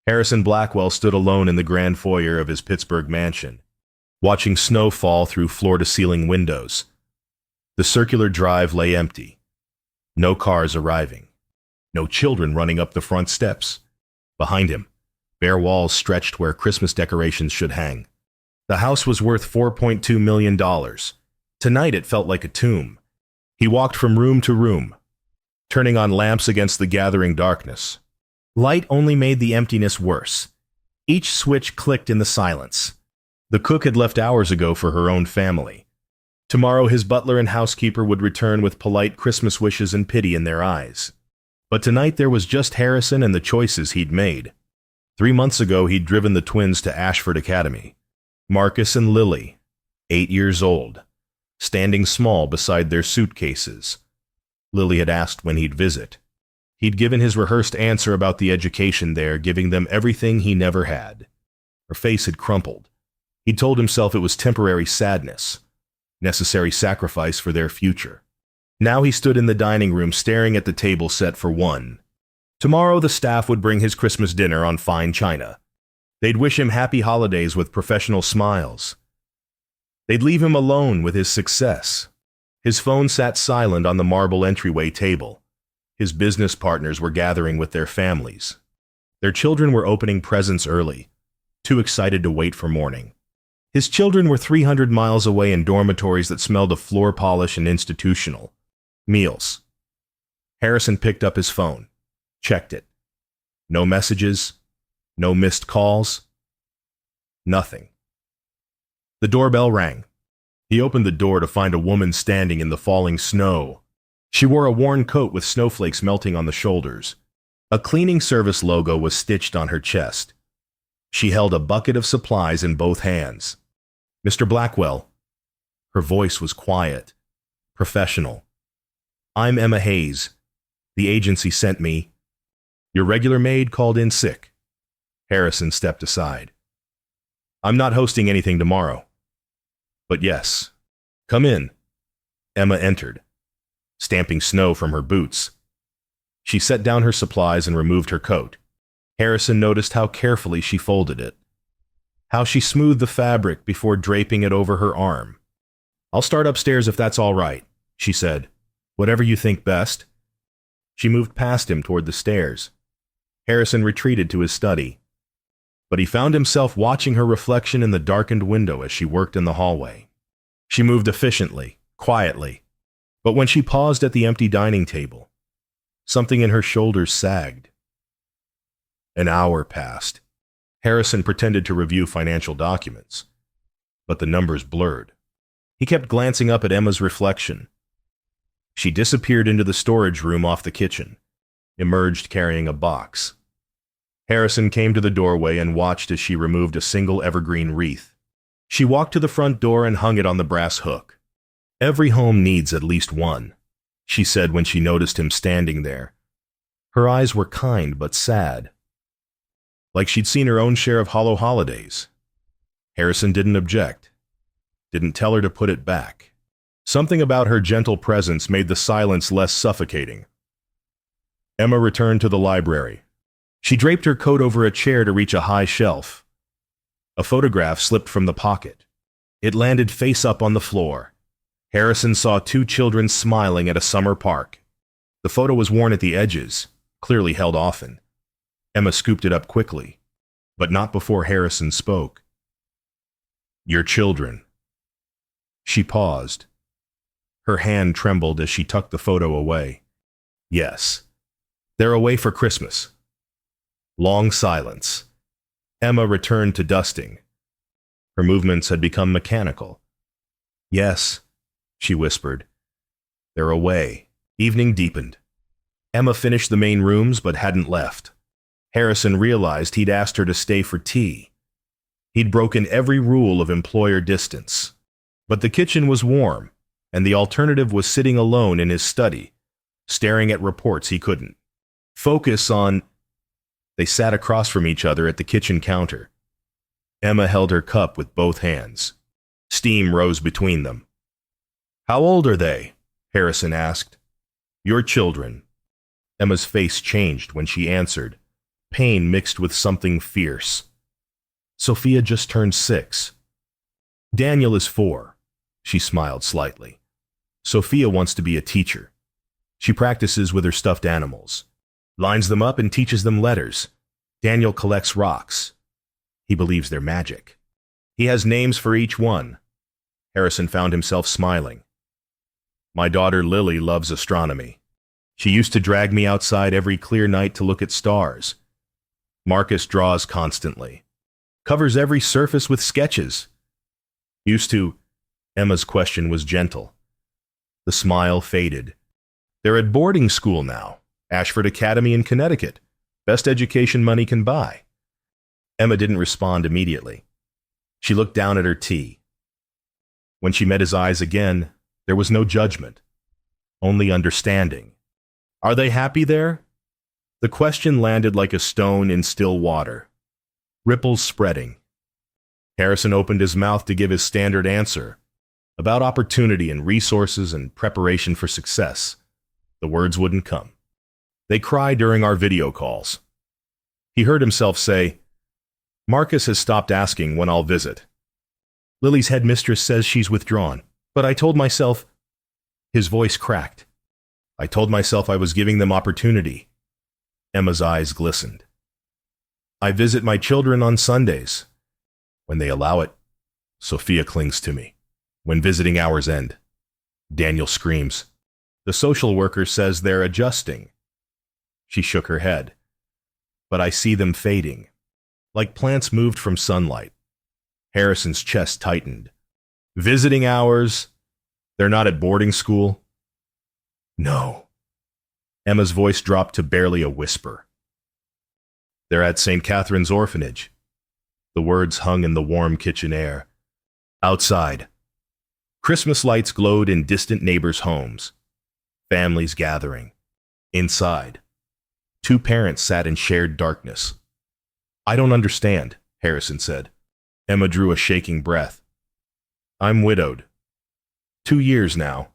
Harrison Blackwell stood alone in the grand foyer of his Pittsburgh mansion, watching snow fall through floor-to-ceiling windows. The circular drive lay empty. No cars arriving. No children running up the front steps. Behind him, bare walls stretched where Christmas decorations should hang. The house was worth $4.2 million. Tonight it felt like a tomb. He walked from room to room, turning on lamps against the gathering darkness. Light only made the emptiness worse. Each switch clicked in the silence. The cook had left hours ago for her own family. Tomorrow his butler and housekeeper would return with polite Christmas wishes and pity in their eyes. But tonight there was just Harrison and the choices he'd made. 3 months ago he'd driven the twins to Ashford Academy. Marcus and Lily, 8 years old, standing small beside their suitcases. Lily had asked when he'd visit. He'd given his rehearsed answer about the education there, giving them everything he never had. Her face had crumpled. He'd told himself it was temporary sadness, necessary sacrifice for their future. Now he stood in the dining room staring at the table set for one. Tomorrow the staff would bring his Christmas dinner on fine china. They'd wish him happy holidays with professional smiles. They'd leave him alone with his success. His phone sat silent on the marble entryway table. His business partners were gathering with their families. Their children were opening presents early, too excited to wait for morning. His children were 300 miles away in dormitories that smelled of floor polish and institutional. Meals. Harrison picked up his phone, checked it. No messages, no missed calls, nothing. The doorbell rang. He opened the door to find a woman standing in the falling snow. She wore a worn coat with snowflakes melting on the shoulders. A cleaning service logo was stitched on her chest. She held a bucket of supplies in both hands. "Mr. Blackwell." Her voice was quiet, professional. "I'm Emma Hayes. The agency sent me. Your regular maid called in sick." Harrison stepped aside. "I'm not hosting anything tomorrow." "But yes. Come in." Emma entered, stamping snow from her boots. She set down her supplies and removed her coat. Harrison noticed how carefully she folded it, how she smoothed the fabric before draping it over her arm. "I'll start upstairs if that's all right," she said. "Whatever you think best." She moved past him toward the stairs. Harrison retreated to his study, but he found himself watching her reflection in the darkened window as she worked in the hallway. She moved efficiently, quietly, but when she paused at the empty dining table, something in her shoulders sagged. An hour passed. Harrison pretended to review financial documents, but the numbers blurred. He kept glancing up at Emma's reflection. She disappeared into the storage room off the kitchen, emerged carrying a box. Harrison came to the doorway and watched as she removed a single evergreen wreath. She walked to the front door and hung it on the brass hook. "Every home needs at least one," she said when she noticed him standing there. Her eyes were kind but sad, like she'd seen her own share of hollow holidays. Harrison didn't object, didn't tell her to put it back. Something about her gentle presence made the silence less suffocating. Emma returned to the library. She draped her coat over a chair to reach a high shelf. A photograph slipped from the pocket. It landed face up on the floor. Harrison saw 2 children smiling at a summer park. The photo was worn at the edges, clearly held often. Emma scooped it up quickly, but not before Harrison spoke. "Your children." She paused. Her hand trembled as she tucked the photo away. "Yes, they're away for Christmas." Long silence. Emma returned to dusting. Her movements had become mechanical. "Yes," she whispered. "They're away." Evening deepened. Emma finished the main rooms but hadn't left. Harrison realized he'd asked her to stay for tea. He'd broken every rule of employer distance. But the kitchen was warm, and the alternative was sitting alone in his study, staring at reports he couldn't focus on. They sat across from each other at the kitchen counter. Emma held her cup with both hands. Steam rose between them. "How old are they?" Harrison asked. "Your children." Emma's face changed when she answered. pain mixed with something fierce. Sophia just turned 6. Daniel is 4. She smiled slightly. Sophia wants to be a teacher. She practices with her stuffed animals, lines them up and teaches them letters. Daniel collects rocks. He believes they're magic. He has names for each one. Harrison found himself smiling. My daughter Lily loves astronomy. She used to drag me outside every clear night to look at stars. Marcus draws constantly. Covers every surface with sketches. Used to. Emma's question was gentle. The smile faded. They're at boarding school now. Ashford Academy in Connecticut. Best education money can buy. Emma didn't respond immediately. She looked down at her tea. When she met his eyes again, there was no judgment, only understanding. Are they happy there? The question landed like a stone in still water. Ripples spreading. Harrison opened his mouth to give his standard answer about opportunity and resources and preparation for success. The words wouldn't come. They cry during our video calls. He heard himself say, Marcus has stopped asking when I'll visit. Lily's headmistress says she's withdrawn, but I told myself. His voice cracked. I told myself I was giving them opportunity. Emma's eyes glistened. I visit my children on Sundays. When they allow it, Sophia clings to me. When visiting hours end, Daniel screams. The social worker says they're adjusting. She shook her head. But I see them fading, like plants moved from sunlight. Harrison's chest tightened. Visiting hours? They're not at boarding school? No. Emma's voice dropped to barely a whisper. They're at St. Catherine's orphanage. The words hung in the warm kitchen air. Outside, Christmas lights glowed in distant neighbors' homes. Families gathering. Inside, 2 parents sat in shared darkness. I don't understand, Harrison said. Emma drew a shaking breath. I'm widowed. 2 years now.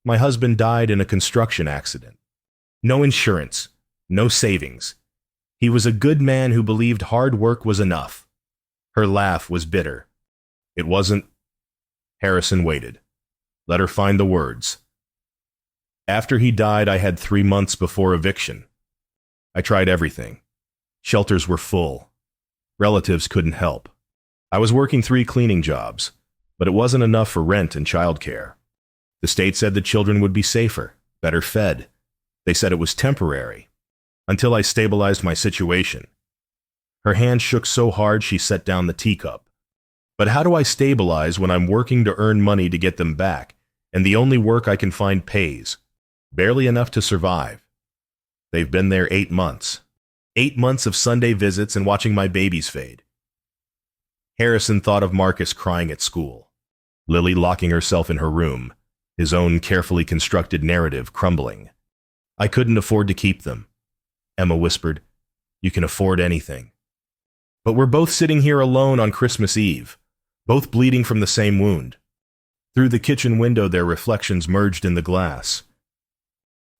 My husband died in a construction accident. No insurance, no savings. He was a good man who believed hard work was enough. Her laugh was bitter. It wasn't. Harrison waited. Let her find the words. After he died, I had 3 months before eviction. I tried everything. Shelters were full. Relatives couldn't help. I was working 3 cleaning jobs, but it wasn't enough for rent and childcare. The state said the children would be safer, better fed. They said it was temporary, until I stabilized my situation. Her hand shook so hard she set down the teacup. But how do I stabilize when I'm working to earn money to get them back, and the only work I can find pays, barely enough to survive? They've been there 8 months. 8 months of Sunday visits and watching my babies fade. Harrison thought of Marcus crying at school, Lily locking herself in her room, his own carefully constructed narrative crumbling. I couldn't afford to keep them. Emma whispered, You can afford anything. But we're both sitting here alone on Christmas Eve, both bleeding from the same wound. Through the kitchen window, their reflections merged in the glass.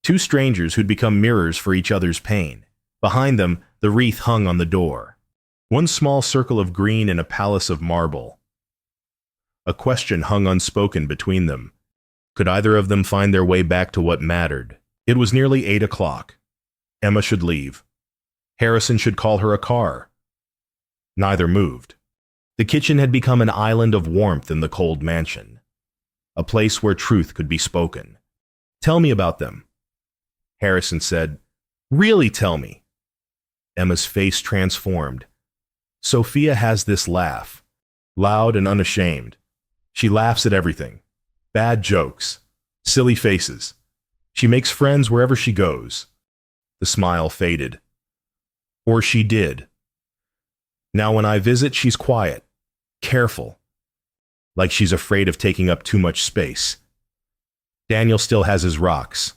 2 strangers who'd become mirrors for each other's pain. Behind them, the wreath hung on the door. 1 small circle of green in a palace of marble. A question hung unspoken between them. Could either of them find their way back to what mattered? It was nearly 8 o'clock. Emma should leave. Harrison should call her a car. Neither moved. The kitchen had become an island of warmth in the cold mansion. A place where truth could be spoken. Tell me about them. Harrison said, Really tell me. Emma's face transformed. Sophia has this laugh, loud and unashamed. She laughs at everything. Bad jokes, silly faces. She makes friends wherever she goes. The smile faded. Or she did. Now when I visit, she's quiet, careful, like she's afraid of taking up too much space. Daniel still has his rocks.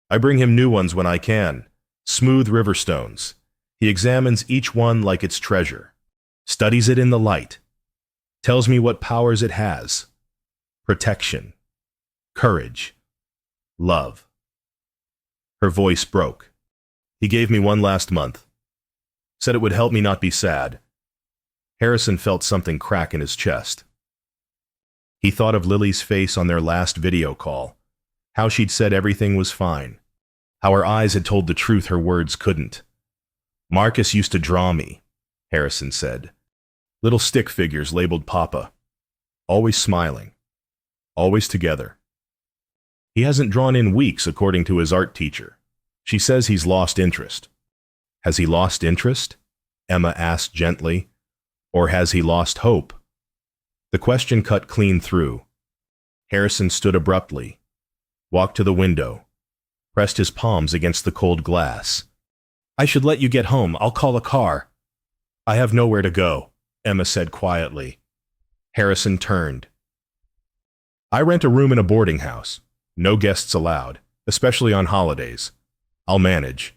I bring him new ones when I can, smooth river stones. He examines each one like it's treasure, studies it in the light, tells me what powers it has. Protection, courage, love. Her voice broke. He gave me 1 last month. Said it would help me not be sad. Harrison felt something crack in his chest. He thought of Lily's face on their last video call, how she'd said everything was fine, how her eyes had told the truth her words couldn't. Marcus used to draw me, Harrison said. Little stick figures labeled Papa. Always smiling. Always together. He hasn't drawn in weeks, according to his art teacher. She says he's lost interest. Has he lost interest? Emma asked gently. Or has he lost hope? The question cut clean through. Harrison stood abruptly, walked to the window, pressed his palms against the cold glass. I should let you get home. I'll call a car. I have nowhere to go, Emma said quietly. Harrison turned. I rent a room in a boarding house. No guests allowed, especially on holidays. I'll manage.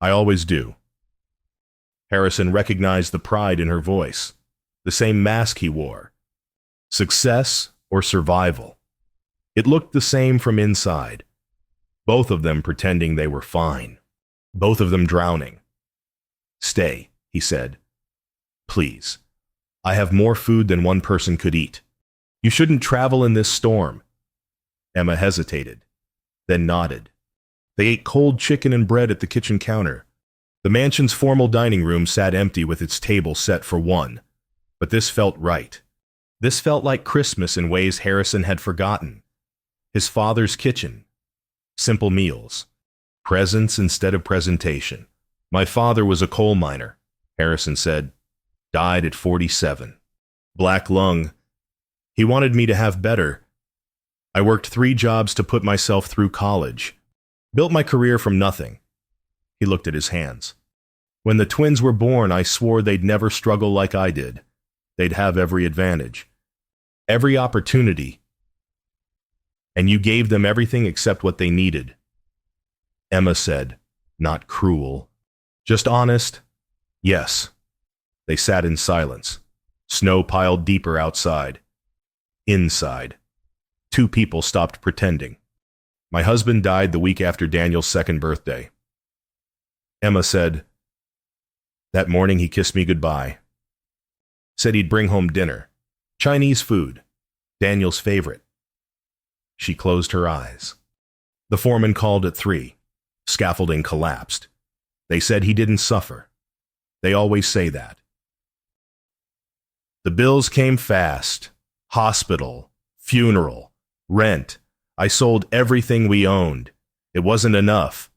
I always do. Harrison recognized the pride in her voice, the same mask he wore. Success or survival. It looked the same from inside. Both of them pretending they were fine. Both of them drowning. Stay, he said. Please. I have more food than one person could eat. You shouldn't travel in this storm. Emma hesitated, then nodded. They ate cold chicken and bread at the kitchen counter. The mansion's formal dining room sat empty with its table set for one. But this felt right. This felt like Christmas in ways Harrison had forgotten. His father's kitchen. Simple meals. Presents instead of presentation. My father was a coal miner, Harrison said. Died at 47. Black lung. He wanted me to have better. I worked 3 jobs to put myself through college. Built my career from nothing. He looked at his hands. When the twins were born, I swore they'd never struggle like I did. They'd have every advantage. Every opportunity. And you gave them everything except what they needed. Emma said, not cruel. Just honest. Yes. They sat in silence. Snow piled deeper outside. Inside. 2 people stopped pretending. My husband died the week after Daniel's 2nd birthday. Emma said, that morning he kissed me goodbye. Said he'd bring home dinner. Chinese food. Daniel's favorite. She closed her eyes. The foreman called at 3. Scaffolding collapsed. They said he didn't suffer. They always say that. The bills came fast. Hospital. Funeral. Rent. I sold everything we owned. It wasn't enough.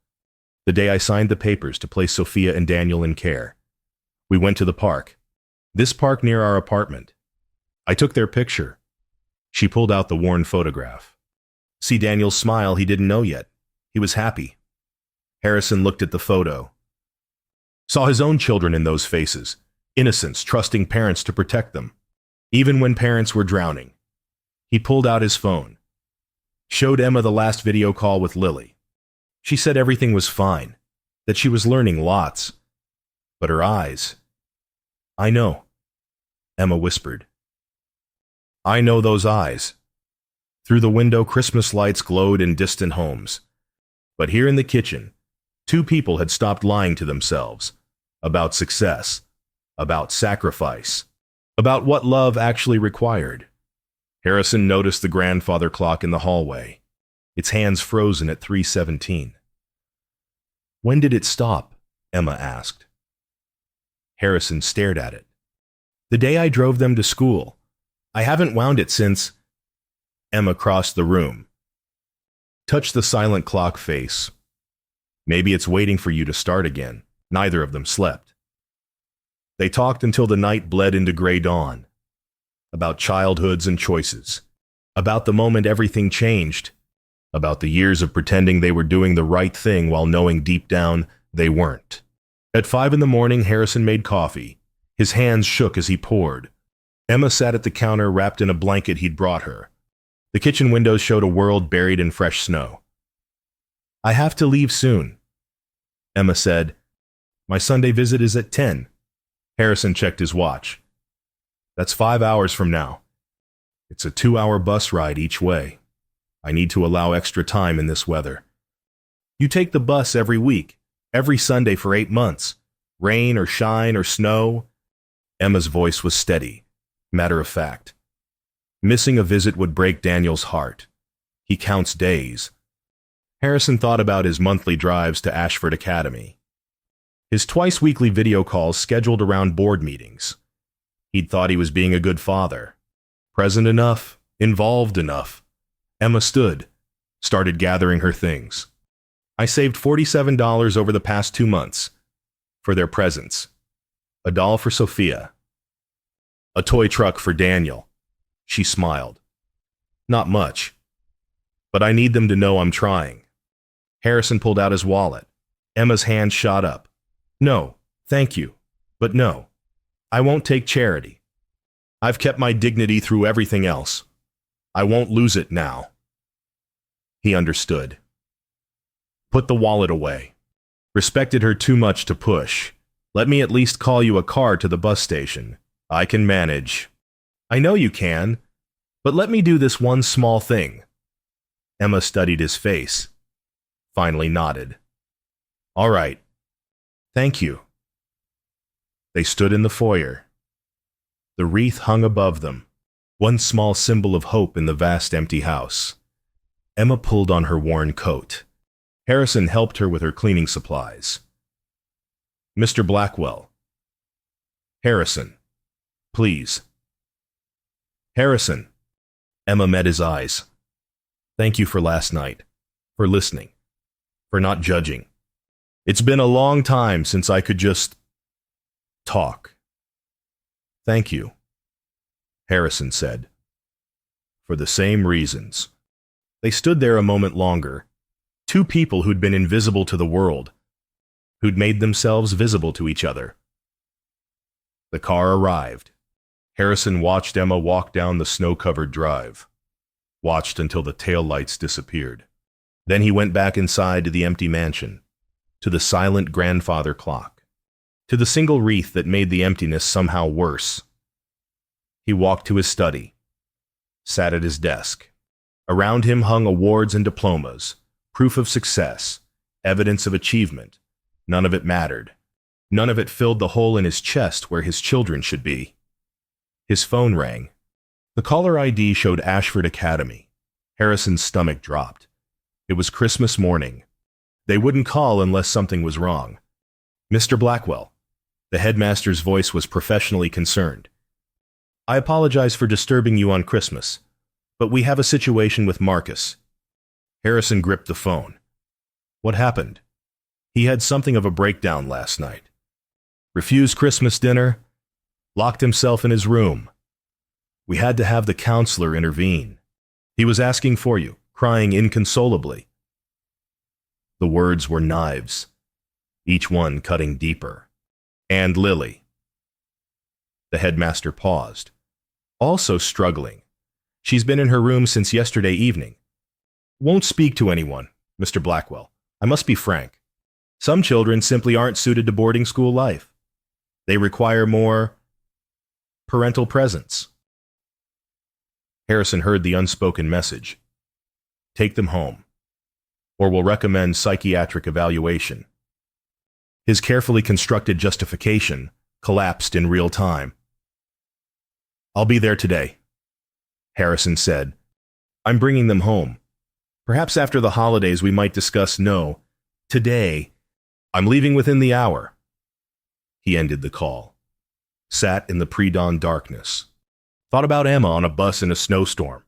The day I signed the papers to place Sophia and Daniel in care. We went to the park. This park near our apartment. I took their picture. She pulled out the worn photograph. See Daniel's smile he didn't know yet. He was happy. Harrison looked at the photo. Saw his own children in those faces. Innocents trusting parents to protect them. Even when parents were drowning. He pulled out his phone. Showed Emma the last video call with Lily. She said everything was fine. That she was learning lots. But her eyes. I know. Emma whispered. I know those eyes. Through the window, Christmas lights glowed in distant homes. But here in the kitchen, 2 people had stopped lying to themselves. About success. About sacrifice. About what love actually required. Harrison noticed the grandfather clock in the hallway. Its hands frozen at 3:17. When did it stop? Emma asked. Harrison stared at it. The day I drove them to school. I haven't wound it since. Emma crossed the room. Touched the silent clock face. Maybe it's waiting for you to start again. Neither of them slept. They talked until the night bled into gray dawn. About childhoods and choices. About the moment everything changed. About the years of pretending they were doing the right thing while knowing deep down they weren't. At 5 a.m, Harrison made coffee. His hands shook as he poured. Emma sat at the counter wrapped in a blanket he'd brought her. The kitchen windows showed a world buried in fresh snow. I have to leave soon. Emma said, my Sunday visit is at 10. Harrison checked his watch. That's 5 hours from now. It's a 2-hour bus ride each way. I need to allow extra time in this weather. You take the bus every week, every Sunday for 8 months. Rain or shine or snow? Emma's voice was steady, matter of fact. Missing a visit would break Daniel's heart. He counts days. Harrison thought about his monthly drives to Ashford Academy. His twice-weekly video calls scheduled around board meetings. He'd thought he was being a good father. Present enough, involved enough. Emma stood, started gathering her things. I saved $47 over the past 2 months for their presents. A doll for Sophia. A toy truck for Daniel. She smiled. Not much, but I need them to know I'm trying. Harrison pulled out his wallet. Emma's hand shot up. No, thank you, but no. I won't take charity. I've kept my dignity through everything else. I won't lose it now. He understood. Put the wallet away. Respected her too much to push. Let me at least call you a car to the bus station. I can manage. I know you can, but let me do this one small thing. Emma studied his face, finally nodded. All right. Thank you. They stood in the foyer. The wreath hung above them, one small symbol of hope in the vast empty house. Emma pulled on her worn coat. Harrison helped her with her cleaning supplies. Mr. Blackwell. Harrison. Please. Harrison. Emma met his eyes. Thank you for last night, for listening, for not judging. It's been a long time since I could just talk. Thank you, Harrison said. For the same reasons. They stood there a moment longer, two people who'd been invisible to the world, who'd made themselves visible to each other. The car arrived. Harrison watched Emma walk down the snow-covered drive, watched until the taillights disappeared. Then he went back inside to the empty mansion, to the silent grandfather clock, to the single wreath that made the emptiness somehow worse. He walked to his study, sat at his desk. Around him hung awards and diplomas, proof of success, evidence of achievement. None of it mattered. None of it filled the hole in his chest where his children should be. His phone rang. The caller ID showed Ashford Academy. Harrison's stomach dropped. It was Christmas morning. They wouldn't call unless something was wrong. Mr. Blackwell. The headmaster's voice was professionally concerned. I apologize for disturbing you on Christmas, but we have a situation with Marcus. Harrison gripped the phone. What happened? He had something of a breakdown last night. Refused Christmas dinner, locked himself in his room. We had to have the counselor intervene. He was asking for you, crying inconsolably. The words were knives, each one cutting deeper. And Lily. The headmaster paused, also struggling. She's been in her room since yesterday evening. Won't speak to anyone, Mr. Blackwell. I must be frank. Some children simply aren't suited to boarding school life. They require more parental presence. Harrison heard the unspoken message. Take them home, or we'll recommend psychiatric evaluation. His carefully constructed justification collapsed in real time. I'll be there today, Harrison said. I'm bringing them home. Perhaps after the holidays we might discuss. No, today. I'm leaving within the hour. He ended the call. Sat in the pre-dawn darkness. Thought about Emma on a bus in a snowstorm.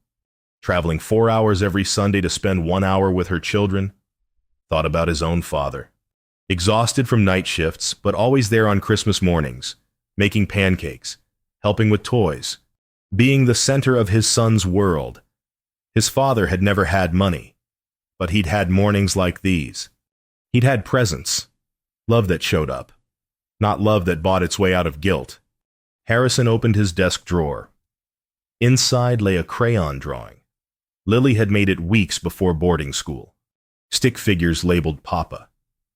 Traveling 4 hours every Sunday to spend 1 hour with her children. Thought about his own father. Exhausted from night shifts, but always there on Christmas mornings, making pancakes, helping with toys, being the center of his son's world. His father had never had money, but he'd had mornings like these. He'd had presents, love that showed up, not love that bought its way out of guilt. Harrison opened his desk drawer. Inside lay a crayon drawing. Lily had made it weeks before boarding school. Stick figures labeled Papa,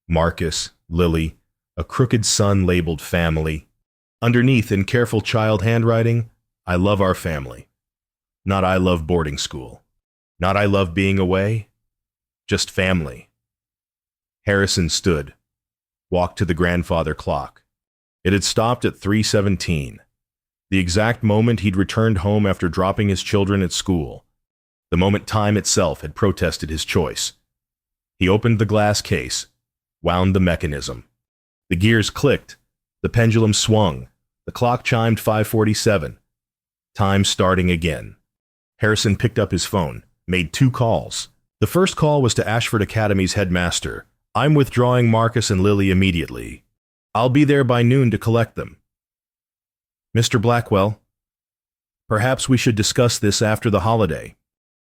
Marcus, Lily, a crooked sun labeled Family. Underneath, in careful child handwriting, I love our family. Not I love boarding school. Not I love being away. Just family. Harrison stood, walked to the grandfather clock. It had stopped at 3:17, the exact moment he'd returned home after dropping his children at school, the moment time itself had protested his choice. He opened the glass case, wound the mechanism. The gears clicked, the pendulum swung, the clock chimed 5:47. Time starting again. Harrison picked up his phone, made 2 calls. The first call was to Ashford Academy's headmaster. "I'm withdrawing Marcus and Lily immediately. I'll be there by noon to collect them." "Mr. Blackwell, perhaps we should discuss this after the holiday.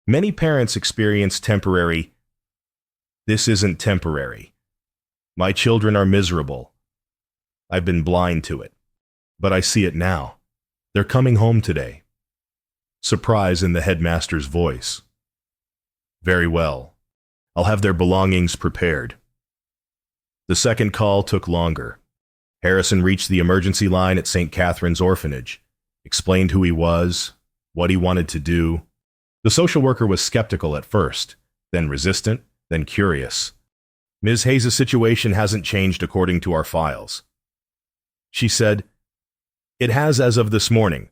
Many parents experience temporary—" "This isn't temporary. My children are miserable. I've been blind to it. But I see it now. They're coming home today." Surprise in the headmaster's voice. "Very well. I'll have their belongings prepared." The second call took longer. Harrison reached the emergency line at St. Catherine's orphanage, explained who he was, what he wanted to do. The social worker was skeptical at first, then resistant, then curious. "Ms. Hayes' situation hasn't changed according to our files," she said. "It has as of this morning.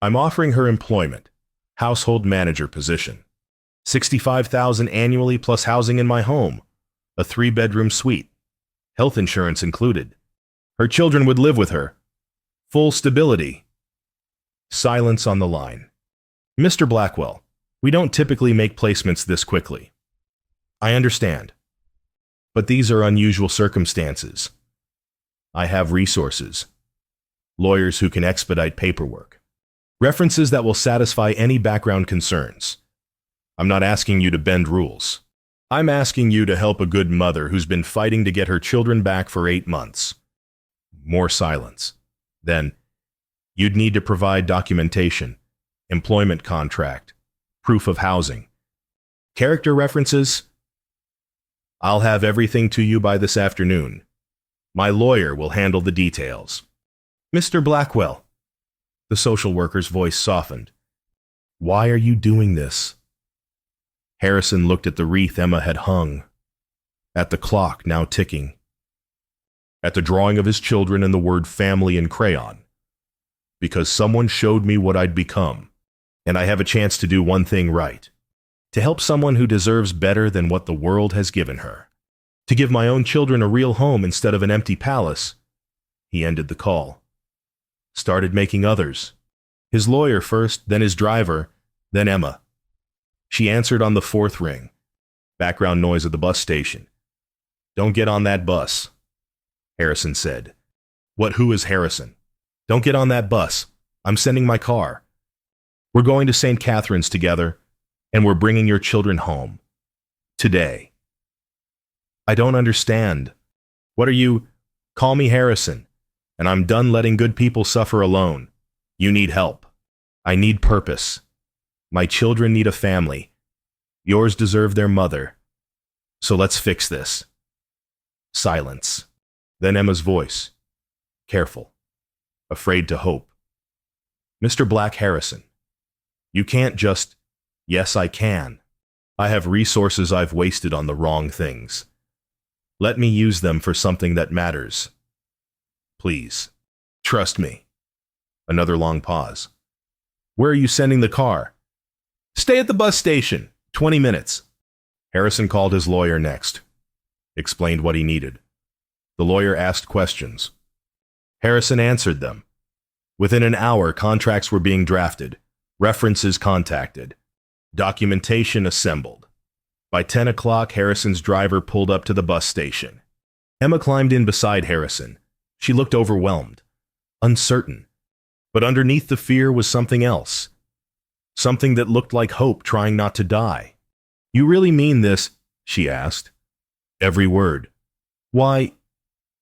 I'm offering her employment, household manager position. $65,000 annually plus housing in my home, a 3-bedroom suite, health insurance included. Her children would live with her. Full stability." Silence on the line. "Mr. Blackwell, we don't typically make placements this quickly. I understand. But these are unusual circumstances. I have resources. Lawyers who can expedite paperwork. References that will satisfy any background concerns. I'm not asking you to bend rules. I'm asking you to help a good mother who's been fighting to get her children back for 8 months. More silence. Then, you'd need to provide documentation, employment contract, proof of housing. Character references? I'll have everything to you by this afternoon. My lawyer will handle the details." "Mr. Blackwell." The social worker's voice softened. "Why are you doing this?" Harrison looked at the wreath Emma had hung, at the clock now ticking, at the drawing of his children and the word family in crayon. "Because someone showed me what I'd become, and I have a chance to do one thing right. To help someone who deserves better than what the world has given her. To give my own children a real home instead of an empty palace." He ended the call. Started making others. His lawyer first, then his driver, then Emma. She answered on the 4th ring. Background noise at the bus station. "Don't get on that bus," Harrison said. Who is Harrison?" "Don't get on that bus. I'm sending my car. We're going to St. Catherine's together, and we're bringing your children home. Today." "I don't understand. What are you—" "Call me Harrison, and I'm done letting good people suffer alone. You need help. I need purpose. My children need a family. Yours deserve their mother. So let's fix this." Silence. Then Emma's voice. Careful. Afraid to hope. "Mr. Black Harrison, you can't just—" "Yes, I can. I have resources I've wasted on the wrong things. Let me use them for something that matters. Please. Trust me." Another long pause. "Where are you sending the car?" "Stay at the bus station. 20 minutes. Harrison called his lawyer next. Explained what he needed. The lawyer asked questions. Harrison answered them. Within an hour, contracts were being drafted, references contacted, documentation assembled. By 10 o'clock, Harrison's driver pulled up to the bus station. Emma climbed in beside Harrison. She looked overwhelmed, uncertain. But underneath the fear was something else. Something that looked like hope trying not to die. "You really mean this?" she asked. "Every word." "Why?"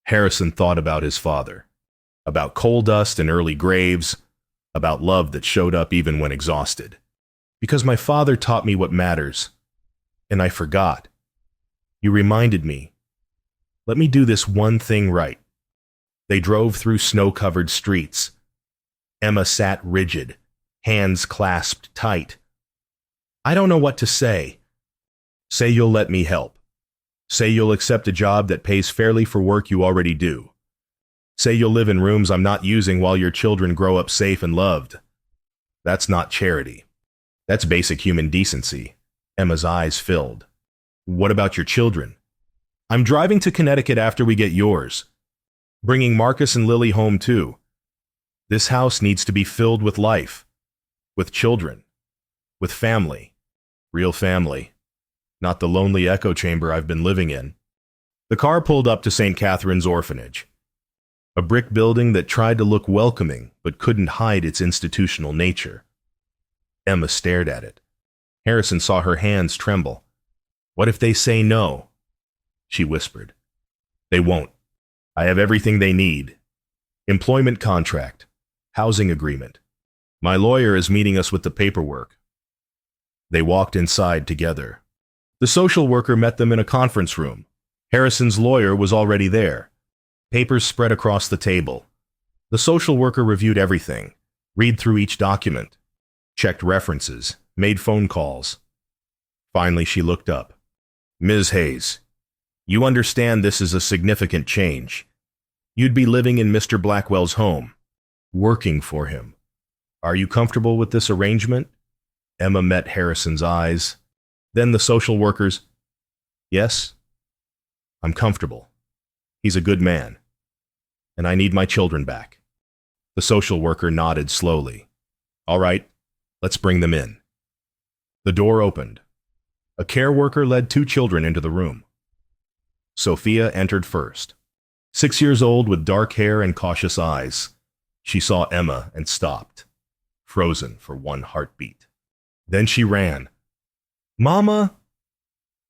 Harrison thought about his father. About coal dust and early graves. About love that showed up even when exhausted. "Because my father taught me what matters. And I forgot. You reminded me. Let me do this one thing right." They drove through snow-covered streets. Emma sat rigid, hands clasped tight. "I don't know what to say." "Say you'll let me help. Say you'll accept a job that pays fairly for work you already do. Say you'll live in rooms I'm not using while your children grow up safe and loved. That's not charity. That's basic human decency. Emma's eyes filled. What about your children? I'm driving to Connecticut after we get yours. Bringing Marcus and Lily home too. This house needs to be filled with life. With children. With family. Real family. Not the lonely echo chamber I've been living in. The car pulled up to St. Catherine's Orphanage. A brick building that tried to look welcoming but couldn't hide its institutional nature. Emma stared at it. Harrison saw her hands tremble. What if they say no? She whispered. They won't. I have everything they need. Employment contract. Housing agreement. My lawyer is meeting us with the paperwork. They walked inside together. The social worker met them in a conference room. Harrison's lawyer was already there. Papers spread across the table. The social worker reviewed everything, read through each document, checked references, made phone calls. Finally, she looked up. Ms. Hayes, you understand this is a significant change. You'd be living in Mr. Blackwell's home, working for him. Are you comfortable with this arrangement? Emma met Harrison's eyes. Then the social worker's. Yes, I'm comfortable. He's a good man. And I need my children back. The social worker nodded slowly. All right, let's bring them in. The door opened. A care worker led 2 children into the room. Sophia entered first. 6 years old with dark hair and cautious eyes. She saw Emma and stopped, frozen for one heartbeat. Then she ran. Mama!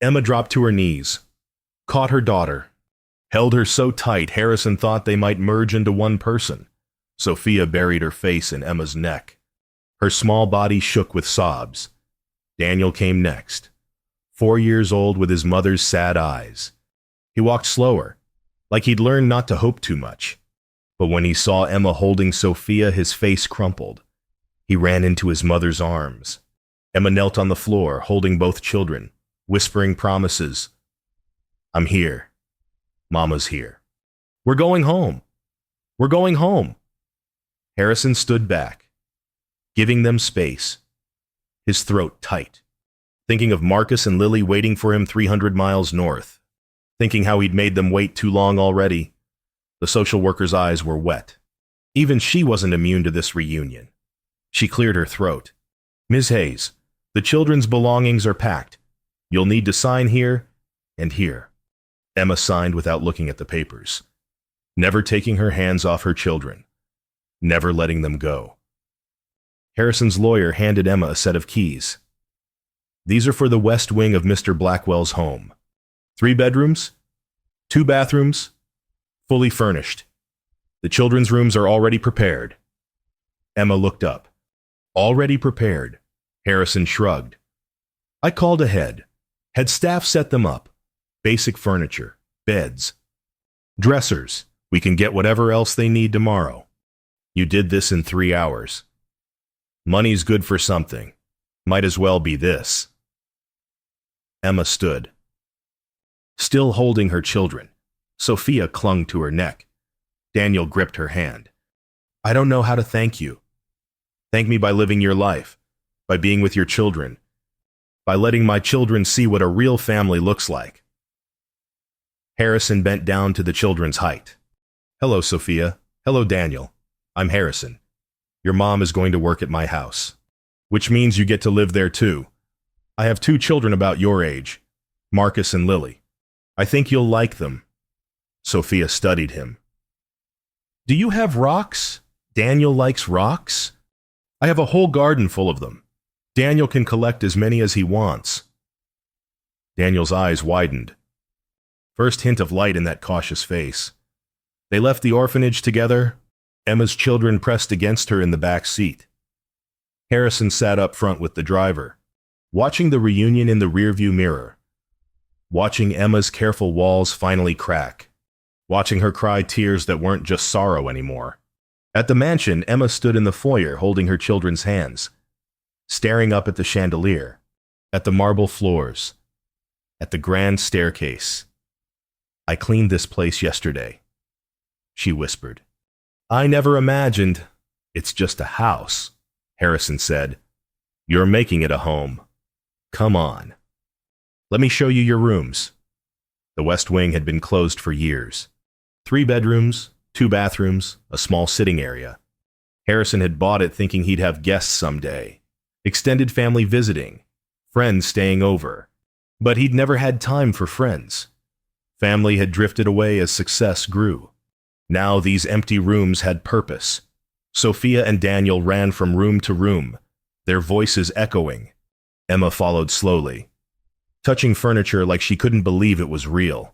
Emma dropped to her knees, caught her daughter, held her so tight Harrison thought they might merge into one person. Sophia buried her face in Emma's neck. Her small body shook with sobs. Daniel came next, 4 years old with his mother's sad eyes. He walked slower, like he'd learned not to hope too much. But when he saw Emma holding Sophia, his face crumpled. He ran into his mother's arms. Emma knelt on the floor, holding both children, whispering promises. I'm here. Mama's here. We're going home. We're going home. Harrison stood back, giving them space, his throat tight, thinking of Marcus and Lily waiting for him 300 miles north, thinking how he'd made them wait too long already. The social worker's eyes were wet. Even she wasn't immune to this reunion. She cleared her throat. Ms. Hayes, the children's belongings are packed. You'll need to sign here and here. Emma signed without looking at the papers, never taking her hands off her children, never letting them go. Harrison's lawyer handed Emma a set of keys. These are for the west wing of Mr. Blackwell's home. 3 bedrooms, 2 bathrooms, fully furnished. The children's rooms are already prepared. Emma looked up. Already prepared. Harrison shrugged. I called ahead. Had staff set them up. Basic furniture, beds, dressers. We can get whatever else they need tomorrow. You did this in 3 hours. Money's good for something. Might as well be this. Emma stood, still holding her children. Sophia clung to her neck. Daniel gripped her hand. I don't know how to thank you. Thank me by living your life, by being with your children, by letting my children see what a real family looks like. Harrison bent down to the children's height. Hello, Sophia. Hello, Daniel. I'm Harrison. Your mom is going to work at my house, which means you get to live there too. I have 2 children about your age, Marcus and Lily. I think you'll like them. Sophia studied him. Do you have rocks? Daniel likes rocks. I have a whole garden full of them. Daniel can collect as many as he wants. Daniel's eyes widened. First hint of light in that cautious face. They left the orphanage together. Emma's children pressed against her in the back seat. Harrison sat up front with the driver, watching the reunion in the rearview mirror, watching Emma's careful walls finally crack, watching her cry tears that weren't just sorrow anymore. At the mansion, Emma stood in the foyer holding her children's hands, staring up at the chandelier, at the marble floors, at the grand staircase. I cleaned this place yesterday. she whispered. I never imagined. It's just a house, Harrison said. You're making it a home. Come on. Let me show you your rooms. The West Wing had been closed for years. 3 bedrooms, 2 bathrooms, a small sitting area. Harrison had bought it thinking he'd have guests someday. Extended family visiting. Friends staying over. But he'd never had time for friends. Family had drifted away as success grew. Now these empty rooms had purpose. Sophia and Daniel ran from room to room, their voices echoing. Emma followed slowly, touching furniture like she couldn't believe it was real.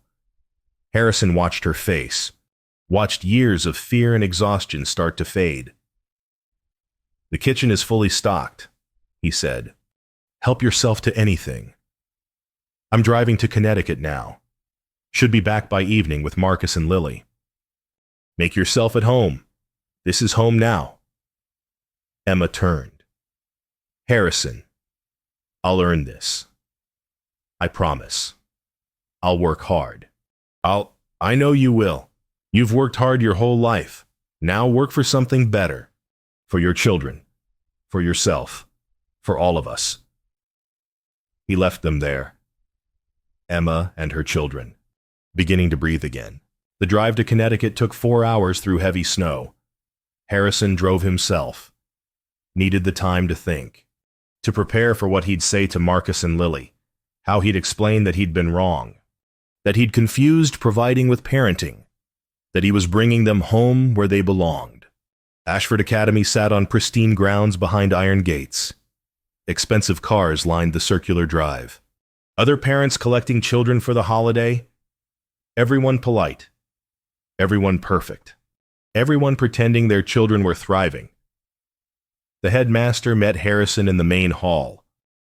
Harrison watched her face, watched years of fear and exhaustion start to fade. The kitchen is fully stocked, he said. Help yourself to anything. I'm driving to Connecticut now. Should be back by evening with Marcus and Lily. Make yourself at home. This is home now. Emma turned. Harrison, I'll earn this. I promise. I'll work hard. I know you will. You've worked hard your whole life. Now work for something better. For your children. For yourself. For all of us. He left them there. Emma and her children, beginning to breathe again. The drive to Connecticut took 4 hours through heavy snow. Harrison drove himself. Needed the time to think. To prepare for what he'd say to Marcus and Lily. How he'd explain that he'd been wrong. That he'd confused providing with parenting. That he was bringing them home where they belonged. Ashford Academy sat on pristine grounds behind iron gates. Expensive cars lined the circular drive. Other parents collecting children for the holiday. Everyone polite. Everyone perfect. Everyone pretending their children were thriving. The headmaster met Harrison in the main hall.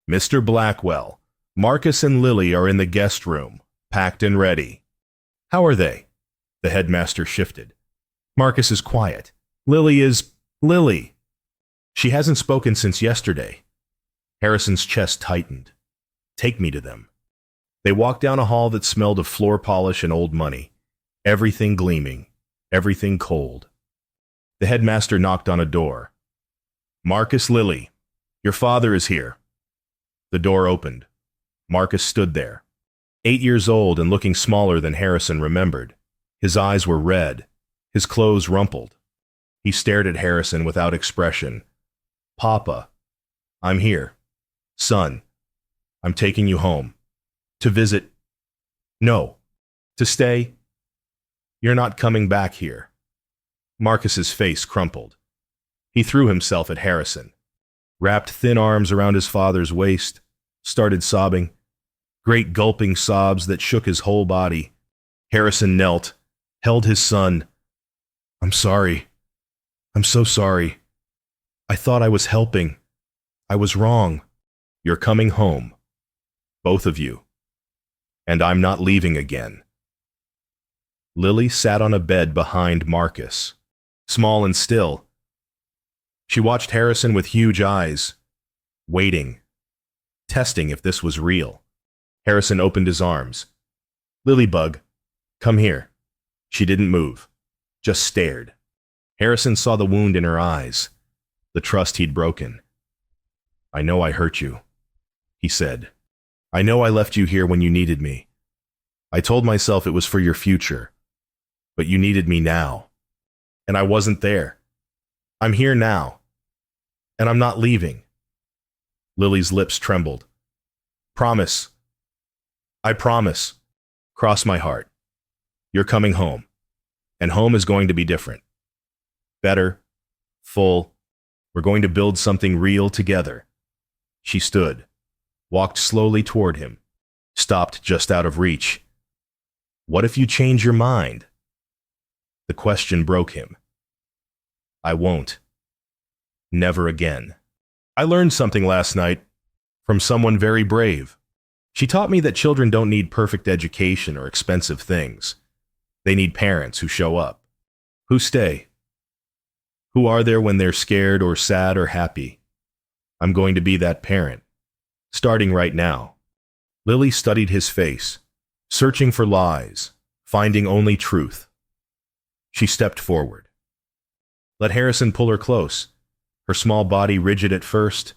Mr. Blackwell, Marcus and Lily are in the guest room, packed and ready. How are they? The headmaster shifted. Marcus is quiet. Lily. She hasn't spoken since yesterday. Harrison's chest tightened. Take me to them. They walked down a hall that smelled of floor polish and old money. Everything gleaming. Everything cold. The headmaster knocked on a door. Marcus, Lily, your father is here. The door opened. Marcus stood there. 8 years old and looking smaller than Harrison remembered. His eyes were red. His clothes rumpled. He stared at Harrison without expression. Papa, I'm here. Son, I'm taking you home. To visit. No. To stay. You're not coming back here. Marcus's face crumpled. He threw himself at Harrison, wrapped thin arms around his father's waist, started sobbing, great gulping sobs that shook his whole body. Harrison knelt, held his son. I'm sorry. I'm so sorry. I thought I was helping. I was wrong. You're coming home. Both of you. And I'm not leaving again. Lily sat on a bed behind Marcus, small and still. She watched Harrison with huge eyes, waiting, testing if this was real. Harrison opened his arms. Lilybug, come here. She didn't move, just stared. Harrison saw the wound in her eyes, the trust he'd broken. I know I hurt you, he said. I know I left you here when you needed me. I told myself it was for your future, but you needed me now. And I wasn't there. I'm here now. And I'm not leaving. Lily's lips trembled. Promise. I promise. Cross my heart. You're coming home. And home is going to be different. Better. Full. We're going to build something real together. She stood, walked slowly toward him, stopped just out of reach. What if you change your mind? The question broke him. I won't. Never again. I learned something last night from someone very brave. She taught me that children don't need perfect education or expensive things. They need parents who show up, who stay, who are there when they're scared or sad or happy. I'm going to be that parent, starting right now. Lily studied his face, searching for lies, finding only truth. She stepped forward. Let Harrison pull her close, her small body rigid at first,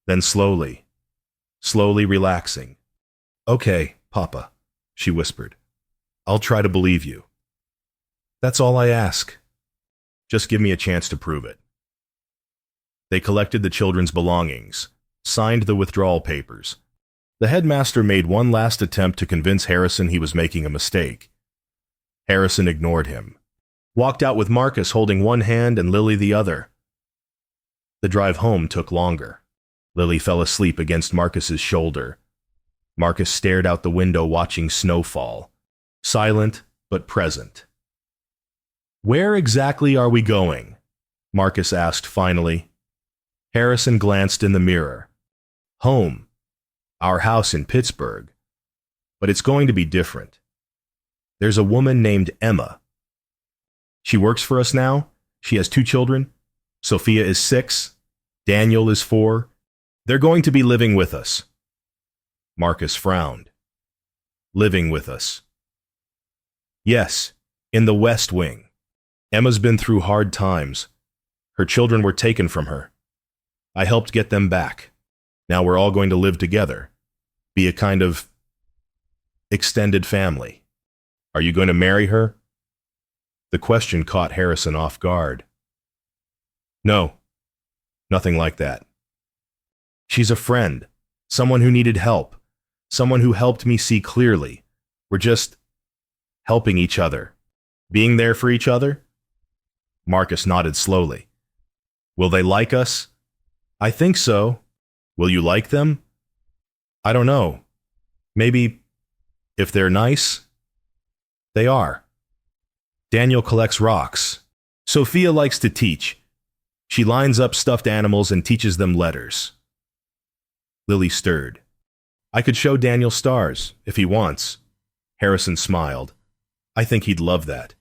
then slowly relaxing. Okay, Papa, she whispered. I'll try to believe you. That's all I ask. Just give me a chance to prove it. They collected the children's belongings, signed the withdrawal papers. The headmaster made one last attempt to convince Harrison he was making a mistake. Harrison ignored him, walked out with Marcus holding one hand and Lily the other. The drive home took longer. Lily fell asleep against Marcus's shoulder. Marcus stared out the window watching snowfall, silent but present. Where exactly are we going? Marcus asked finally. Harrison glanced in the mirror. Home. Our house in Pittsburgh. But it's going to be different. There's a woman named Emma. She works for us now. She has 2 children. Sophia is 6. Daniel is 4. They're going to be living with us. Marcus frowned. Living with us. Yes, in the West Wing. Emma's been through hard times. Her children were taken from her. I helped get them back. Now we're all going to live together. Be a kind of extended family. Are you going to marry her? The question caught Harrison off guard. No, nothing like that. She's a friend, someone who needed help, someone who helped me see clearly. We're just helping each other, being there for each other. Marcus nodded slowly. Will they like us? I think so. Will you like them? I don't know. Maybe, if they're nice. They are. Daniel collects rocks. Sophia likes to teach. She lines up stuffed animals and teaches them letters. Lily stirred. I could show Daniel stars, if he wants. Harrison smiled. I think he'd love that.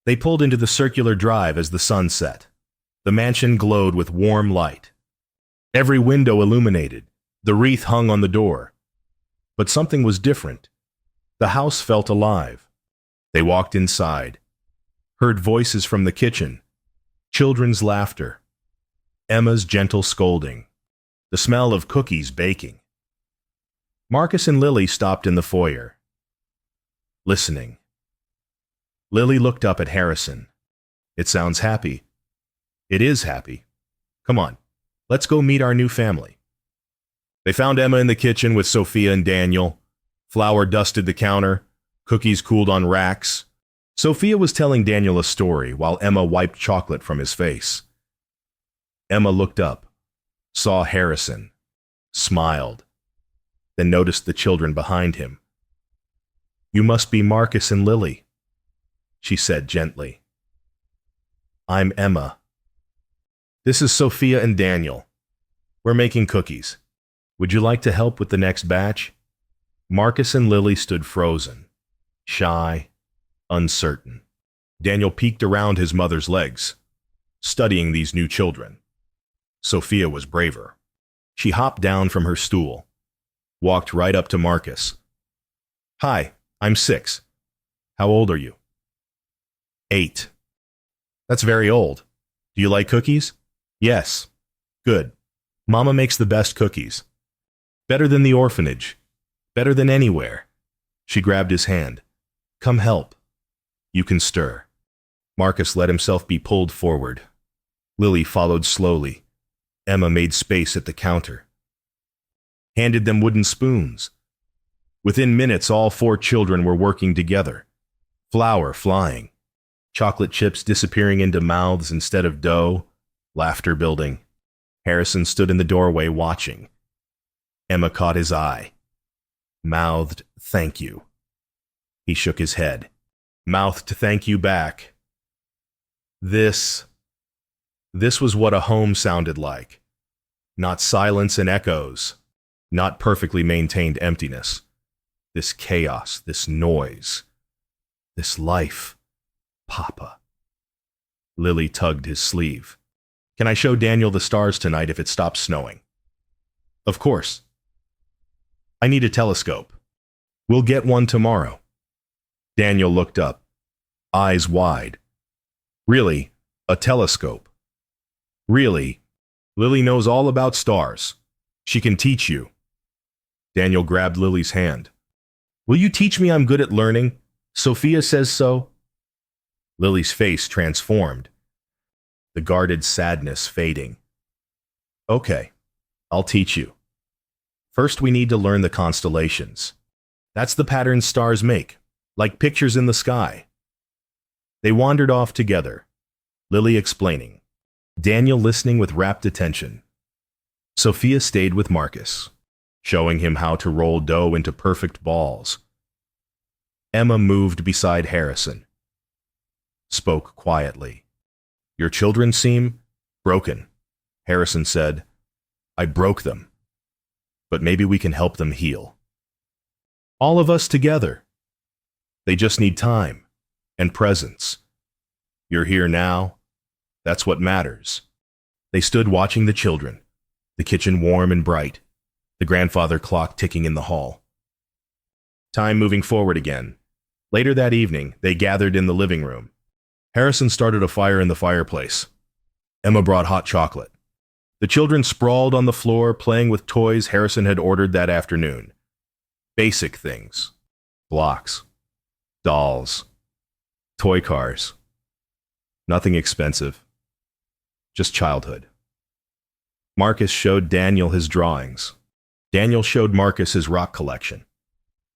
They pulled into the circular drive as the sun set. The mansion glowed with warm light. Every window illuminated. The wreath hung on the door. But something was different. The house felt alive. They walked inside, heard voices from the kitchen, children's laughter, Emma's gentle scolding, the smell of cookies baking. Marcus and Lily stopped in the foyer, listening. Lily looked up at Harrison. It sounds happy. It is happy. Come on, let's go meet our new family. They found Emma in the kitchen with Sophia and Daniel. Flour dusted the counter. Cookies cooled on racks. Sophia was telling Daniel a story while Emma wiped chocolate from his face. Emma looked up, saw Harrison, smiled, then noticed the children behind him. You must be Marcus and Lily, she said gently. I'm Emma. This is Sophia and Daniel. We're making cookies. Would you like to help with the next batch? Marcus and Lily stood frozen, shy, uncertain. Daniel peeked around his mother's legs, studying these new children. Sophia was braver. She hopped down from her stool, walked right up to Marcus. Hi, I'm 6. How old are you? 8. That's very old. Do you like cookies? Yes. Good. Mama makes the best cookies. Better than the orphanage. Better than anywhere. She grabbed his hand. Come help. You can stir. Marcus let himself be pulled forward. Lily followed slowly. Emma made space at the counter. Handed them wooden spoons. Within minutes, all 4 children were working together. Flour flying. Chocolate chips disappearing into mouths instead of dough. Laughter building. Harrison stood in the doorway watching. Emma caught his eye. Mouthed, thank you. He shook his head. Mouthed thank you back. This was what a home sounded like. Not silence and echoes. Not perfectly maintained emptiness. This chaos, this noise. This life. Papa. Lily tugged his sleeve. Can I show Daniel the stars tonight if it stops snowing? Of course. I need a telescope. We'll get one tomorrow. Daniel looked up. eyes wide. Really, a telescope. Really, Lily knows all about stars. She can teach you. Daniel grabbed Lily's hand. Will you teach me I'm good at learning? Sophia says so. Lily's face transformed, the guarded sadness fading. Okay, I'll teach you. First, we need to learn the constellations. That's the patterns stars make, like pictures in the sky. They wandered off together, Lily explaining, Daniel listening with rapt attention. Sophia stayed with Marcus, showing him how to roll dough into perfect balls. Emma moved beside Harrison, spoke quietly. Your children seem broken, Harrison said. I broke them, but maybe we can help them heal. All of us together. They just need time and presence. You're here now. That's what matters. They stood watching the children, the kitchen warm and bright, the grandfather clock ticking in the hall. Time moving forward again. Later that evening, they gathered in the living room. Harrison started a fire in the fireplace. Emma brought hot chocolate. The children sprawled on the floor, playing with toys Harrison had ordered that afternoon. Basic things. Blocks. Dolls. Toy cars. Nothing expensive. Just childhood. Marcus showed Daniel his drawings. Daniel showed Marcus his rock collection.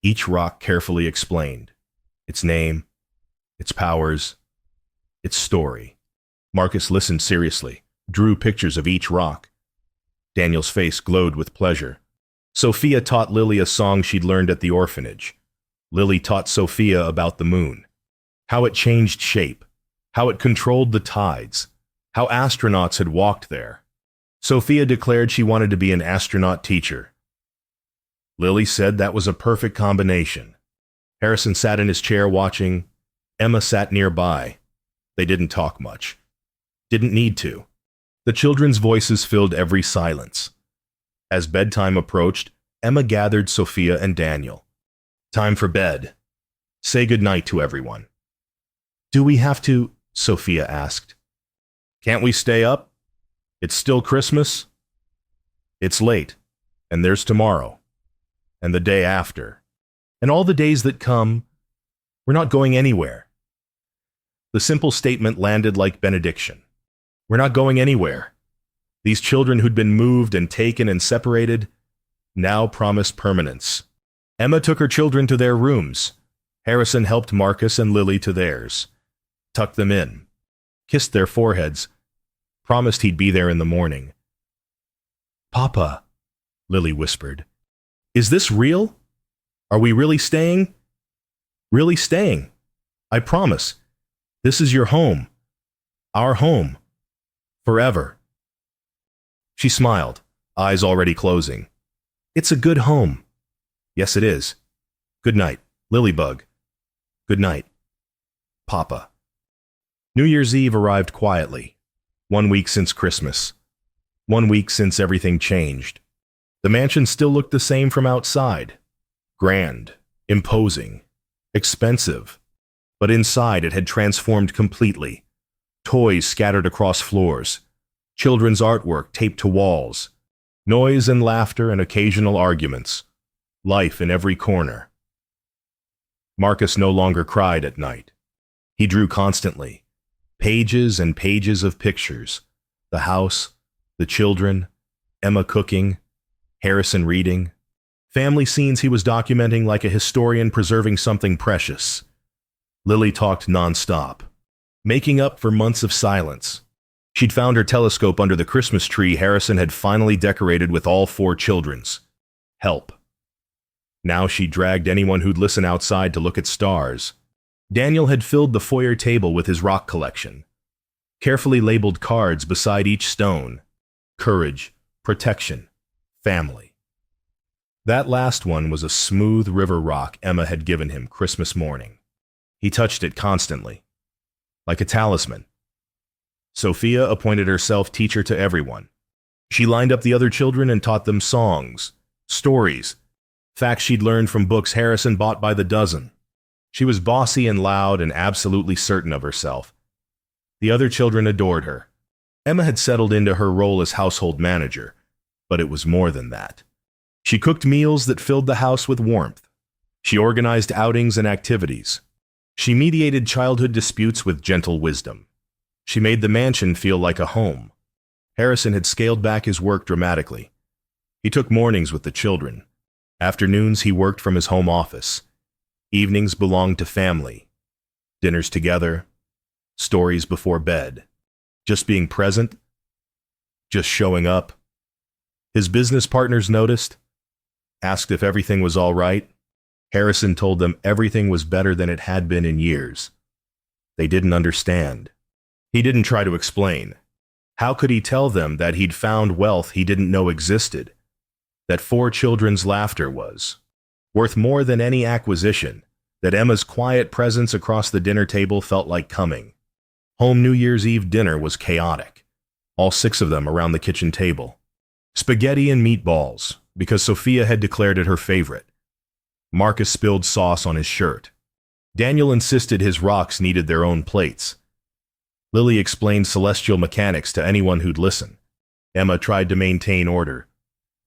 Each rock carefully explained. Its name, its powers, its story. Marcus listened seriously, drew pictures of each rock. Daniel's face glowed with pleasure. Sophia taught Lily a song she'd learned at the orphanage. Lily taught Sophia about the moon, how it changed shape, how it controlled the tides, how astronauts had walked there. Sophia declared she wanted to be an astronaut teacher. Lily said that was a perfect combination. Harrison sat in his chair watching. Emma sat nearby. They didn't talk much. Didn't need to. The children's voices filled every silence. As bedtime approached, Emma gathered Sophia and Daniel. Time for bed. Say goodnight to everyone. Do we have to? Sophia asked. Can't we stay up? It's still Christmas. It's late, and there's tomorrow, and the day after, and all the days that come. We're not going anywhere. The simple statement landed like benediction. We're not going anywhere. These children who'd been moved and taken and separated now promised permanence. Emma took her children to their rooms. Harrison helped Marcus and Lily to theirs, tucked them in, kissed their foreheads, promised he'd be there in the morning. Papa, Lily whispered, is this real? Are we really staying? Really staying. I promise. This is your home. Our home. Forever. She smiled, eyes already closing. It's a good home. Yes, it is. Good night, Lilybug. Good night, Papa. New Year's Eve arrived quietly. 1 week since Christmas. 1 week since everything changed. The mansion still looked the same from outside. Grand, imposing, expensive. But inside it had transformed completely. Toys scattered across floors. Children's artwork taped to walls. Noise and laughter and occasional arguments. Life in every corner. Marcus no longer cried at night. He drew constantly. Pages and pages of pictures. The house, the children, Emma cooking, Harrison reading. Family scenes he was documenting like a historian preserving something precious. Lily talked nonstop, making up for months of silence. She'd found her telescope under the Christmas tree Harrison had finally decorated with all 4 children's help. Now she dragged anyone who'd listen outside to look at stars. Daniel had filled the foyer table with his rock collection. Carefully labeled cards beside each stone. Courage, protection, family. That last one was a smooth river rock Emma had given him Christmas morning. He touched it constantly, like a talisman. Sophia appointed herself teacher to everyone. She lined up the other children and taught them songs, stories, facts she'd learned from books Harrison bought by the dozen. She was bossy and loud and absolutely certain of herself. The other children adored her. Emma had settled into her role as household manager, but it was more than that. She cooked meals that filled the house with warmth. She organized outings and activities. She mediated childhood disputes with gentle wisdom. She made the mansion feel like a home. Harrison had scaled back his work dramatically. He took mornings with the children. Afternoons he worked from his home office. Evenings belonged to family. Dinners together. Stories before bed. Just being present. Just showing up. His business partners noticed. Asked if everything was all right. Harrison told them everything was better than it had been in years. They didn't understand. He didn't try to explain. How could he tell them that he'd found wealth he didn't know existed? That 4 children's laughter was worth more than any acquisition, that Emma's quiet presence across the dinner table felt like coming. Home New Year's Eve dinner was chaotic. All 6 of them around the kitchen table. Spaghetti and meatballs, because Sophia had declared it her favorite. Marcus spilled sauce on his shirt. Daniel insisted his rocks needed their own plates. Lily explained celestial mechanics to anyone who'd listen. Emma tried to maintain order.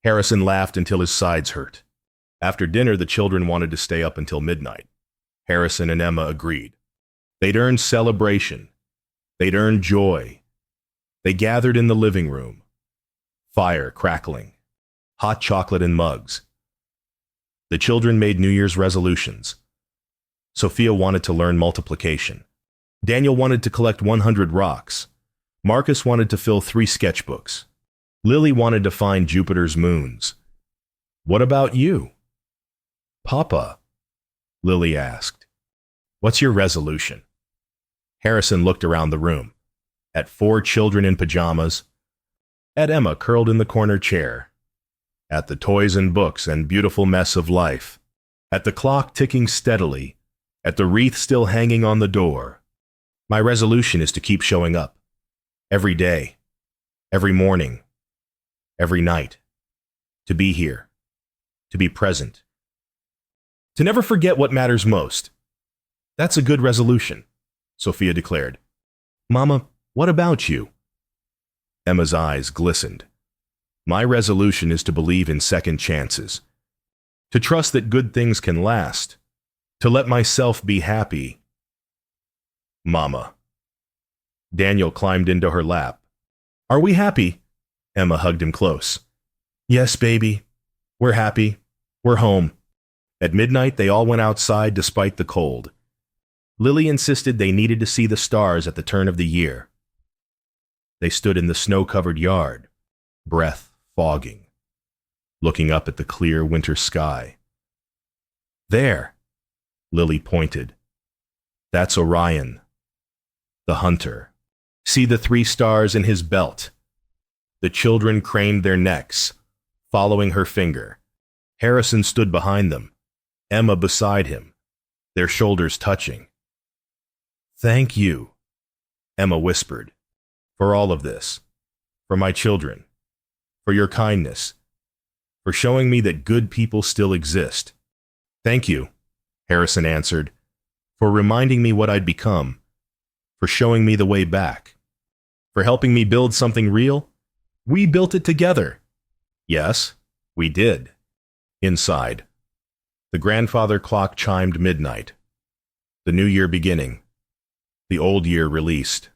Harrison laughed until his sides hurt. After dinner, the children wanted to stay up until midnight. Harrison and Emma agreed. They'd earned celebration. They'd earned joy. They gathered in the living room. Fire crackling. Hot chocolate in mugs. The children made New Year's resolutions. Sophia wanted to learn multiplication. Daniel wanted to collect 100 rocks. Marcus wanted to fill 3 sketchbooks. Lily wanted to find Jupiter's moons. What about you? Papa, Lily asked. What's your resolution? Harrison looked around the room. At 4 children in pajamas. At Emma curled in the corner chair. At the toys and books and beautiful mess of life. At the clock ticking steadily. At the wreath still hanging on the door. My resolution is to keep showing up. Every day. Every morning. Every night. To be here. To be present. To never forget what matters most. That's a good resolution, Sophia declared. Mama, what about you? Emma's eyes glistened. My resolution is to believe in second chances. To trust that good things can last. To let myself be happy. Mama. Daniel climbed into her lap. Are we happy? Emma hugged him close. Yes, baby. We're happy. We're home. At midnight, they all went outside despite the cold. Lily insisted they needed to see the stars at the turn of the year. They stood in the snow-covered yard, breath fogging, looking up at the clear winter sky. There, Lily pointed. That's Orion, the hunter. See the 3 stars in his belt. The children craned their necks, following her finger. Harrison stood behind them, Emma beside him, their shoulders touching. Thank you, Emma whispered, for all of this, for my children, for your kindness, for showing me that good people still exist. Thank you, Harrison answered, for reminding me what I'd become, for showing me the way back, for helping me build something real. We built it together. Yes, we did. Inside, the grandfather clock chimed midnight. The new year beginning. The old year released.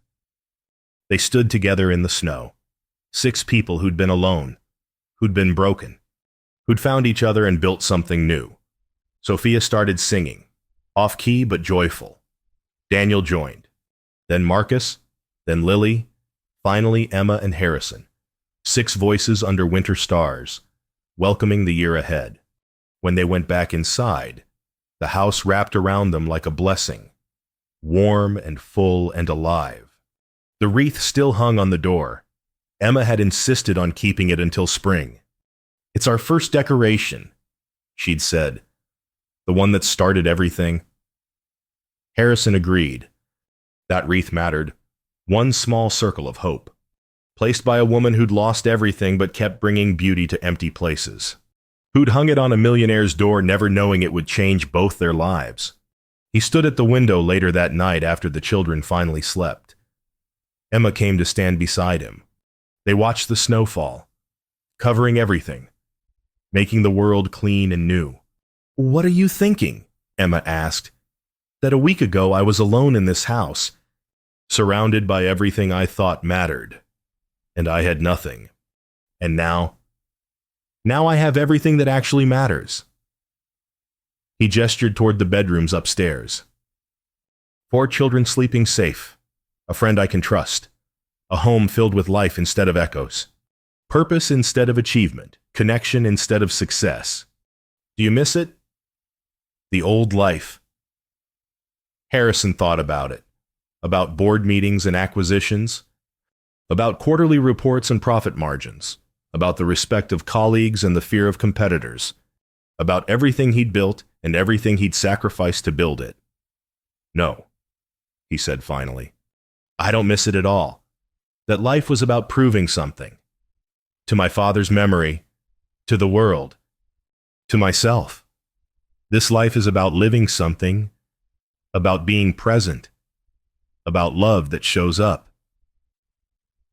They stood together in the snow. 6 people who'd been alone, who'd been broken, who'd found each other and built something new. Sophia started singing, off-key but joyful. Daniel joined. Then Marcus, then Lily, finally Emma and Harrison. 6 voices under winter stars, welcoming the year ahead. When they went back inside, the house wrapped around them like a blessing, warm and full and alive. The wreath still hung on the door. Emma had insisted on keeping it until spring. It's our first decoration, she'd said. The one that started everything. Harrison agreed. That wreath mattered. One small circle of hope. Placed by a woman who'd lost everything but kept bringing beauty to empty places. Who'd hung it on a millionaire's door never knowing it would change both their lives. He stood at the window later that night after the children finally slept. Emma came to stand beside him. They watched the snow fall, covering everything, making the world clean and new. "What are you thinking?" Emma asked. "That a week ago I was alone in this house, surrounded by everything I thought mattered, and I had nothing. And now I have everything that actually matters." He gestured toward the bedrooms upstairs. 4 children sleeping safe, a friend I can trust, a home filled with life instead of echoes, purpose instead of achievement, connection instead of success. Do you miss it? The old life. Harrison thought about it, about board meetings and acquisitions, about quarterly reports and profit margins, about the respect of colleagues and the fear of competitors, about everything he'd built and everything he'd sacrificed to build it. "No," he said finally. "I don't miss it at all. That life was about proving something. To my father's memory, to the world, to myself. This life is about living something, about being present, about love that shows up."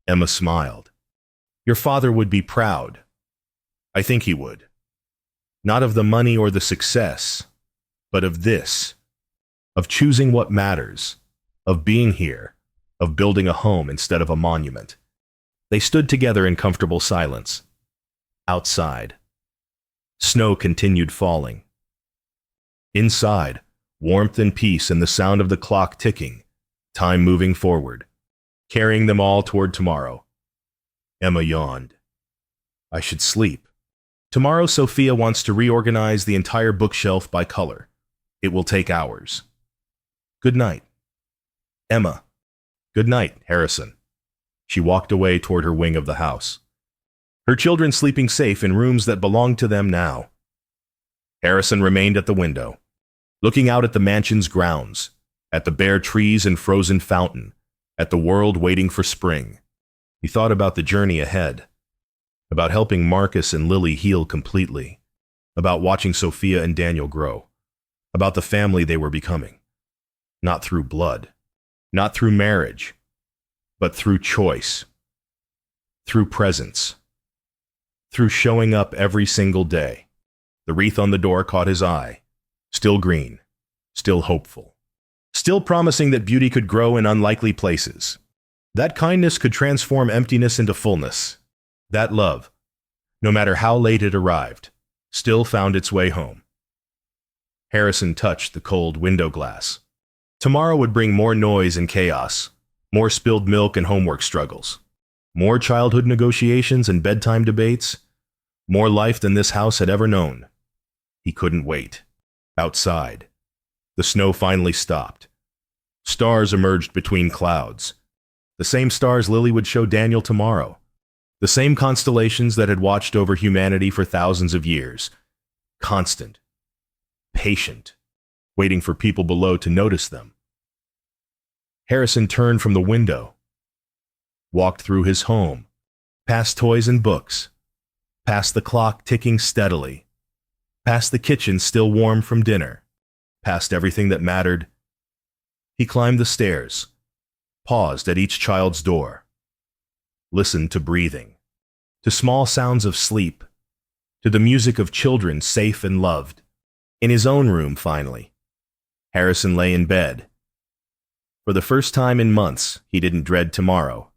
Emma smiled. "Your father would be proud. I think he would. Not of the money or the success, but of this, of choosing what matters, of being here, of building a home instead of a monument." They stood together in comfortable silence. Outside, snow continued falling. Inside, warmth and peace and the sound of the clock ticking, time moving forward, carrying them all toward tomorrow. Emma yawned. "I should sleep. Tomorrow Sophia wants to reorganize the entire bookshelf by color. It will take hours. Good night." "Emma." "Good night, Harrison." She walked away toward her wing of the house, her children sleeping safe in rooms that belonged to them now. Harrison remained at the window, looking out at the mansion's grounds, at the bare trees and frozen fountain, at the world waiting for spring. He thought about the journey ahead, about helping Marcus and Lily heal completely, about watching Sophia and Daniel grow, about the family they were becoming. Not through blood, not through marriage, but through choice, through presence, through showing up every single day. The wreath on the door caught his eye, still green, still hopeful, still promising that beauty could grow in unlikely places. That kindness could transform emptiness into fullness. That love, no matter how late it arrived, still found its way home. Harrison touched the cold window glass. Tomorrow would bring more noise and chaos, more spilled milk and homework struggles, more childhood negotiations and bedtime debates, more life than this house had ever known. He couldn't wait. Outside, the snow finally stopped. Stars emerged between clouds. The same stars Lily would show Daniel tomorrow. The same constellations that had watched over humanity for thousands of years. Constant. Patient. Waiting for people below to notice them. Harrison turned from the window, walked through his home, past toys and books, past the clock ticking steadily, past the kitchen still warm from dinner, past everything that mattered. He climbed the stairs, paused at each child's door, listened to breathing, to small sounds of sleep, to the music of children safe and loved. In his own room, finally, Harrison lay in bed. For the first time in months, he didn't dread tomorrow,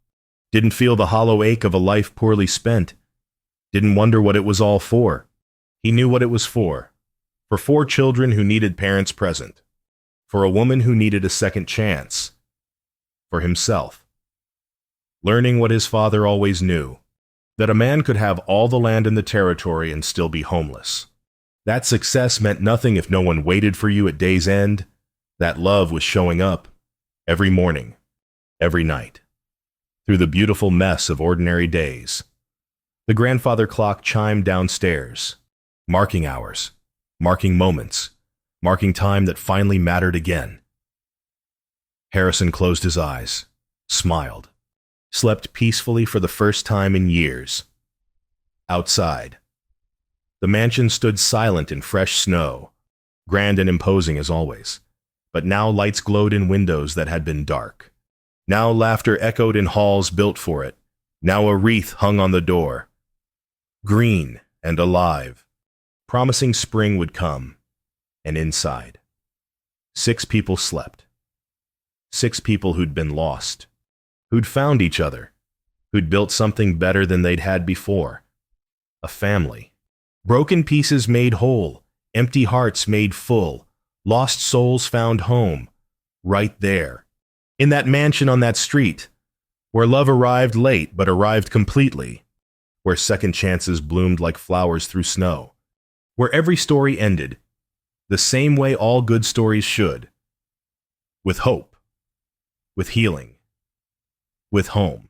didn't feel the hollow ache of a life poorly spent, didn't wonder what it was all for. He knew what it was for 4 children who needed parents present, for a woman who needed a second chance, for himself. Learning what his father always knew, that a man could have all the land in the territory and still be homeless. That success meant nothing if no one waited for you at day's end. That love was showing up every morning, every night, through the beautiful mess of ordinary days. The grandfather clock chimed downstairs, marking hours, marking moments, marking time that finally mattered again. Harrison closed his eyes, smiled, slept peacefully for the first time in years. Outside, the mansion stood silent in fresh snow, grand and imposing as always. but now lights glowed in windows that had been dark. Now laughter echoed in halls built for it. Now a wreath hung on the door, green and alive, promising spring would come. And inside, 6 people slept. 6 people who'd been lost, who'd found each other, who'd built something better than they'd had before. A family. Broken pieces made whole, empty hearts made full, lost souls found home, right there, in that mansion on that street, where love arrived late but arrived completely, where second chances bloomed like flowers through snow, where every story ended, the same way all good stories should, with hope, with healing, with home.